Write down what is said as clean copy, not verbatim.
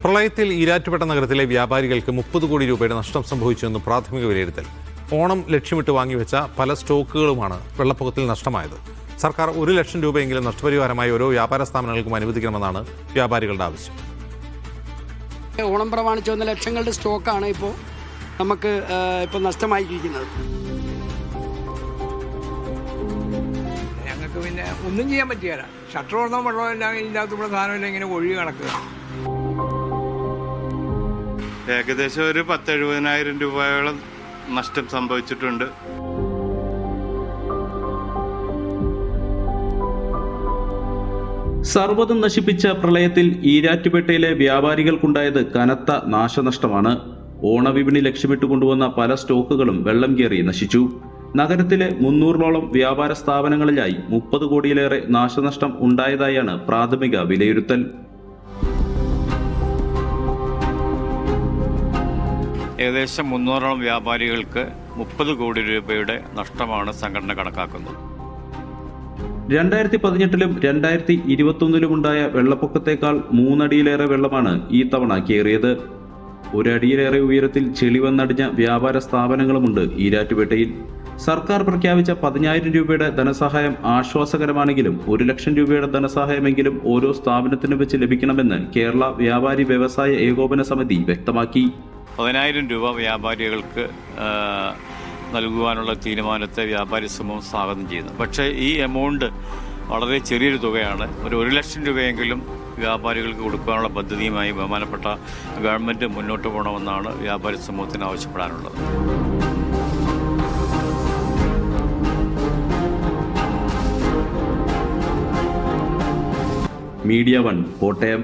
പ്രളയത്തിൽ ഈരാറ്റുപേട്ട നഗരത്തിലെ വ്യാപാരികൾക്ക് 30 കോടി രൂപയുടെ നഷ്ടം സംഭവിച്ചുവെന്ന് പ്രാഥമിക വിലയിരുത്തൽ. ഓണം ലക്ഷ്യമിട്ട് വാങ്ങിവെച്ച പല സ്റ്റോക്കുകളുമാണ് വെള്ളപ്പൊക്കത്തിൽ നഷ്ടമായത്. സർക്കാർ 1 ലക്ഷം രൂപയെങ്കിലും നഷ്ടപരിഹാരമായി ഓരോ വ്യാപാര സ്ഥാപനങ്ങൾക്കും അനുവദിക്കണമെന്നാണ് വ്യാപാരികളുടെ ആവശ്യം. ഓണം പ്രമാണിച്ച് വന്ന ലക്ഷങ്ങളുടെ സ്റ്റോക്കാണ് ഇപ്പോൾ നമുക്ക് നഷ്ടമായിരിക്കുന്നത്. ഞങ്ങൾക്ക് പിന്നെ ഒന്നും ചെയ്യാൻ പറ്റിയല്ല. ഷട്ടർ തുറന്നോ വെള്ളമെല്ലാം ഇതിൻ്റെ അകത്തുള്ള സാധനമെല്ലാം ഇങ്ങനെ ഒഴുകി കിടക്കുക. ഏകദേശം ഒരു 70,000 രൂപയോളം നഷ്ടം സംഭവിച്ചിട്ടുണ്ട്. സർവ്വതും നശിപ്പിച്ച പ്രളയത്തിൽ ഈരാറ്റുപേട്ടയിലെ വ്യാപാരികൾക്കുണ്ടായത് കനത്ത നാശനഷ്ടമാണ്. ഓണവിപണി ലക്ഷ്യമിട്ട് കൊണ്ടുവന്ന പല സ്റ്റോക്കുകളും വെള്ളം കയറി നശിച്ചു. നഗരത്തിലെ 300ഓളം വ്യാപാര സ്ഥാപനങ്ങളിലായി 30 കോടിയിലേറെ നാശനഷ്ടം ഉണ്ടായതായാണ് പ്രാഥമിക വിലയിരുത്തൽ. ഏകദേശം 300ഓളം വ്യാപാരികൾക്ക് 30 കോടി രൂപയുടെ നഷ്ടമാണ് സംഘടന കണക്കാക്കുന്നത്. 2018-ലും 2021-ലും ഉണ്ടായ വെള്ളപ്പൊക്കത്തേക്കാൾ 3 അടിയിലേറെ വെള്ളമാണ് ഈ തവണ കയറിയത്. 1 അടിയിലേറെ ഉയരത്തിൽ ചെളി വന്നടിഞ്ഞ വ്യാപാര സ്ഥാപനങ്ങളുമുണ്ട് ഈരാറ്റുപേട്ടയിൽ. സർക്കാർ പ്രഖ്യാപിച്ച 10,000 രൂപയുടെ ധനസഹായം ആശ്വാസകരമാണെങ്കിലും 1 ലക്ഷം രൂപയുടെ ധനസഹായമെങ്കിലും ഓരോ സ്ഥാപനത്തിനും വെച്ച് ലഭിക്കണമെന്ന് കേരള വ്യാപാരി വ്യവസായ ഏകോപന സമിതി വ്യക്തമാക്കി. 10,000 രൂപ വ്യാപാരികൾക്ക് നൽകുവാനുള്ള തീരുമാനത്തെ വ്യാപാരി സമൂഹം സ്വാഗതം ചെയ്യുന്നു. പക്ഷേ ഈ എമൗണ്ട് വളരെ ചെറിയൊരു തുകയാണ്. 1 ലക്ഷം രൂപയെങ്കിലും വ്യാപാരികൾക്ക് കൊടുക്കാനുള്ള പദ്ധതിയുമായി ബഹുമാനപ്പെട്ട ഗവൺമെൻറ് മുന്നോട്ട് പോകണമെന്നാണ് വ്യാപാരി സമൂഹത്തിന് ആവശ്യപ്പെടാനുള്ളത്. മീഡിയ 1 കോട്ടയം.